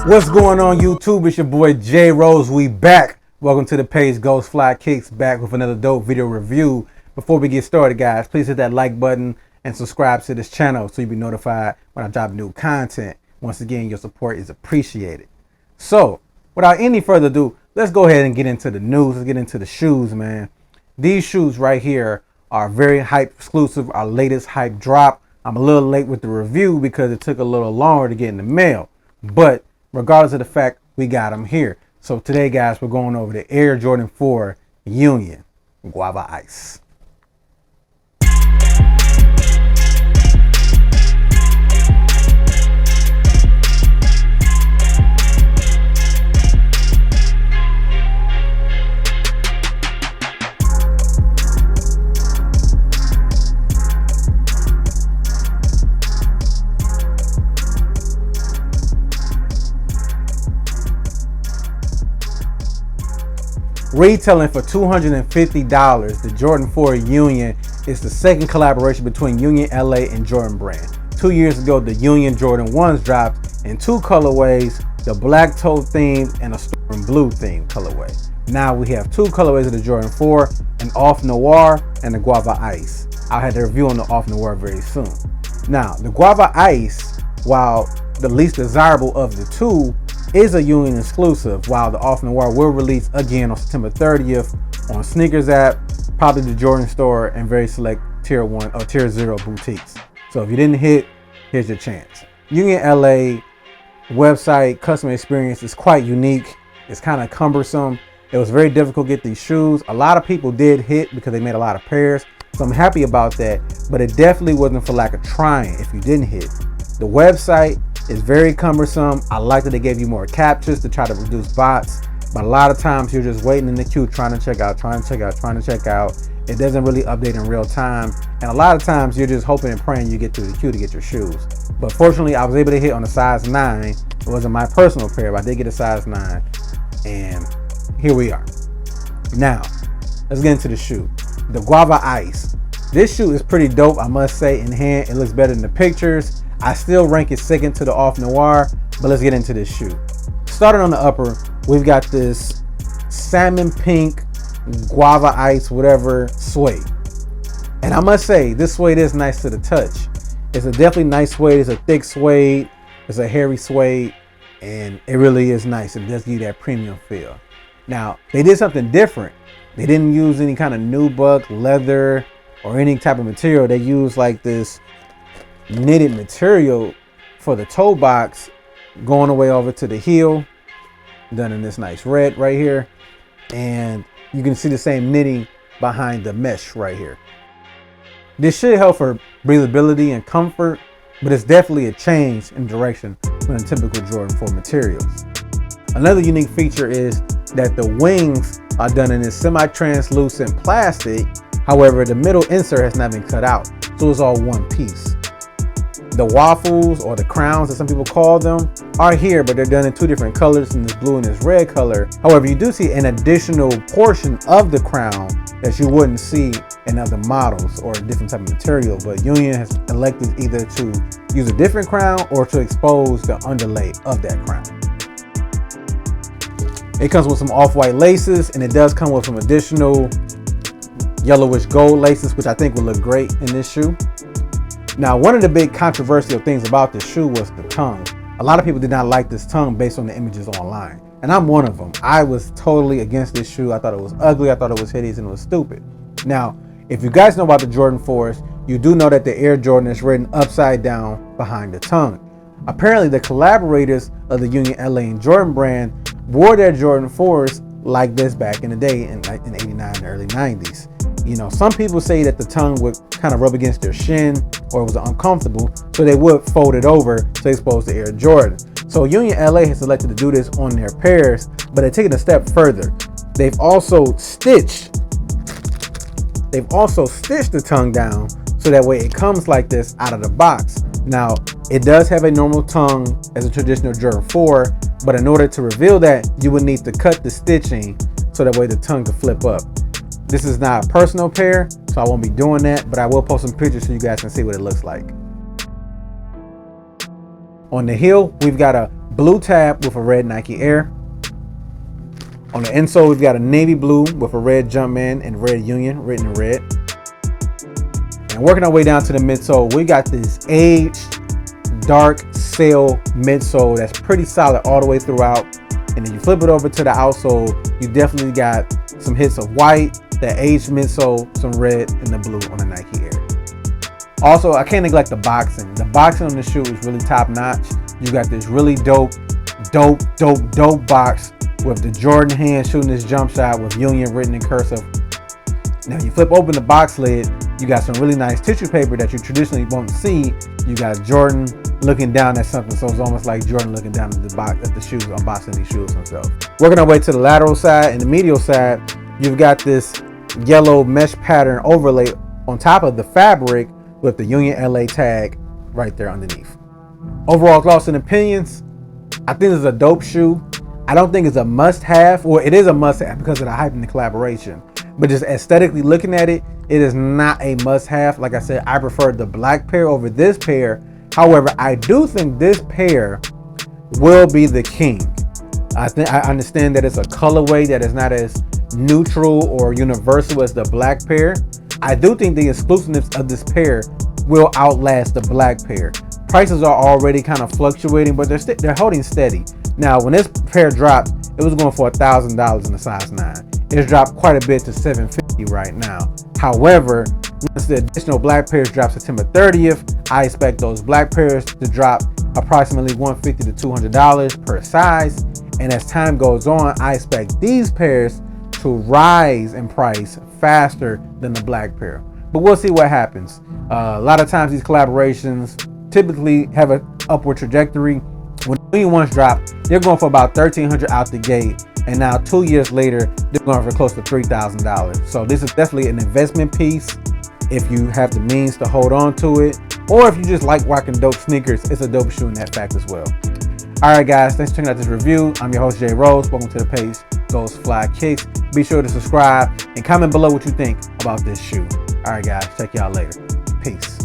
What's going on YouTube? It's your boy J Rose. We back. Welcome to the page Ghostflykickz, back with another dope video review. Before we get started, guys, please hit that like button and subscribe to this channel so you'll be notified when I drop new content. Once again, your support is appreciated. So without any further ado, let's go ahead and get into the news. Let's get into the shoes, man. These shoes right here are very hype exclusive, our latest hype drop. I'm a little late with the review because it took a little longer to get in the mail, but regardless of the fact, we got them here. So today, guys, we're going over the Air Jordan 4 Union Guava Ice. Retailing for $250, the Jordan 4 Union is the second collaboration between Union LA and Jordan Brand. 2 years ago, the Union Jordan 1s dropped in two colorways, the black toe theme and a storm blue theme colorway. Now we have two colorways of the Jordan 4, an Off Noir and the Guava Ice. I'll have a review on the Off Noir very soon. Now, the Guava Ice, while the least desirable of the two, is a Union exclusive, while the Off Noir will release again on September 30th on Sneakers app, probably the Jordan store, and very select tier 1 or tier 0 boutiques. So if you didn't hit, here's your chance. Union LA website customer experience is quite unique. It's kind of cumbersome. It was very difficult to get these shoes. A lot of people did hit because they made a lot of pairs, so I'm happy about that, but it definitely wasn't for lack of trying if you didn't hit. The website is very cumbersome. I like that they gave you more captures to try to reduce bots, but a lot of times you're just waiting in the queue trying to check out. It doesn't really update in real time, and a lot of times you're just hoping and praying you get through the queue to get your shoes. But fortunately, I was able to hit on a size 9. It wasn't my personal pair, but I did get a size 9, and here we are. Now let's get into the shoe, the Guava Ice. This shoe is pretty dope, I must say. In hand, it looks better than the pictures. I still rank it second to the Off Noir, but let's get into this shoe. Starting on the upper, we've got this salmon pink Guava Ice, whatever, suede. And I must say, this suede is nice to the touch. It's a definitely nice suede. It's a thick suede. It's a hairy suede, and it really is nice. It does give you that premium feel. Now, they did something different. They didn't use any kind of nubuck, leather, or any type of material. They used like this knitted material for the toe box, going away over to the heel, done in this nice red right here, and you can see the same knitting behind the mesh right here. This should help for breathability and comfort, but it's definitely a change in direction from the typical Jordan 4 materials. Another unique feature is that the wings are done in this semi-translucent plastic. However, the middle insert has not been cut out, so it's all one piece. The waffles, or the crowns as some people call them, are here, but they're done in two different colors, in this blue and this red color. However, you do see an additional portion of the crown that you wouldn't see in other models or a different type of material, but Union has elected either to use a different crown or to expose the underlay of that crown. It comes with some off-white laces, and it does come with some additional yellowish gold laces, which I think will look great in this shoe. Now, one of the big controversial things about this shoe was the tongue. A lot of people did not like this tongue based on the images online, and I'm one of them. I was totally against this shoe. I thought it was ugly, I thought it was hideous, and it was stupid. Now, if you guys know about the Jordan 4s, you do know that the Air Jordan is written upside down behind the tongue. Apparently, the collaborators of the Union LA and Jordan Brand wore their Jordan 4s like this back in the day in 89 and early 90s. You know, some people say that the tongue would kind of rub against their shin or it was uncomfortable, so they would fold it over to expose the Air Jordan. So Union LA has selected to do this on their pairs, but they're taking a step further. They've also stitched the tongue down so that way it comes like this out of the box. Now, it does have a normal tongue as a traditional Jordan 4, but in order to reveal that, you would need to cut the stitching so that way the tongue can flip up. This is not a personal pair, so I won't be doing that, but I will post some pictures so you guys can see what it looks like. On the heel, we've got a blue tab with a red Nike Air. On the insole, we've got a navy blue with a red Jumpman and red Union written in red. And working our way down to the midsole, we got this aged dark sail midsole that's pretty solid all the way throughout. And then you flip it over to the outsole, you definitely got some hits of white, that aged midsole, some red, and the blue on the Nike Air. Also, I can't neglect the boxing. The boxing on the shoe is really top notch. You got this really dope box with the Jordan hand shooting this jump shot with Union written in cursive. Now you flip open the box lid, you got some really nice tissue paper that you traditionally won't see. You got Jordan looking down at something, so it's almost like Jordan looking down at the box at the shoes, unboxing these shoes himself. Working our way to the lateral side and the medial side, you've got this yellow mesh pattern overlay on top of the fabric with the Union LA tag right there underneath. Overall thoughts and opinions, I think this is a dope shoe. I don't think it's a must-have, or it is a must-have because of the hype in the collaboration. But just aesthetically looking at it, it is not a must-have. Like I said, I prefer the black pair over this pair. However, I do think this pair will be the king. I understand that it's a colorway that is not as neutral or universal as the black pair. I do think the exclusiveness of this pair will outlast the black pair. Prices are already kind of fluctuating, but they're holding steady. Now, when this pair dropped, it was going for $1,000 in a size 9. It's dropped quite a bit to $750 right now. However, once the additional black pairs drop September 30th, I expect those black pairs to drop approximately $150 to $200 per size. And as time goes on, I expect these pairs to rise in price faster than the black pair. But we'll see what happens. A lot of times these collaborations typically have an upward trajectory. When the new ones drop, they're going for about $1,300 out the gate. And now 2 years later, they're going for close to $3,000. So this is definitely an investment piece. If you have the means to hold on to it, or if you just like rocking dope sneakers, it's a dope shoe in that fact as well. All right, guys, thanks for checking out this review. I'm your host, Jay Rose. Welcome to the page, Ghostflykickz. Be sure to subscribe and comment below what you think about this shoe. All right, guys, check y'all later. Peace.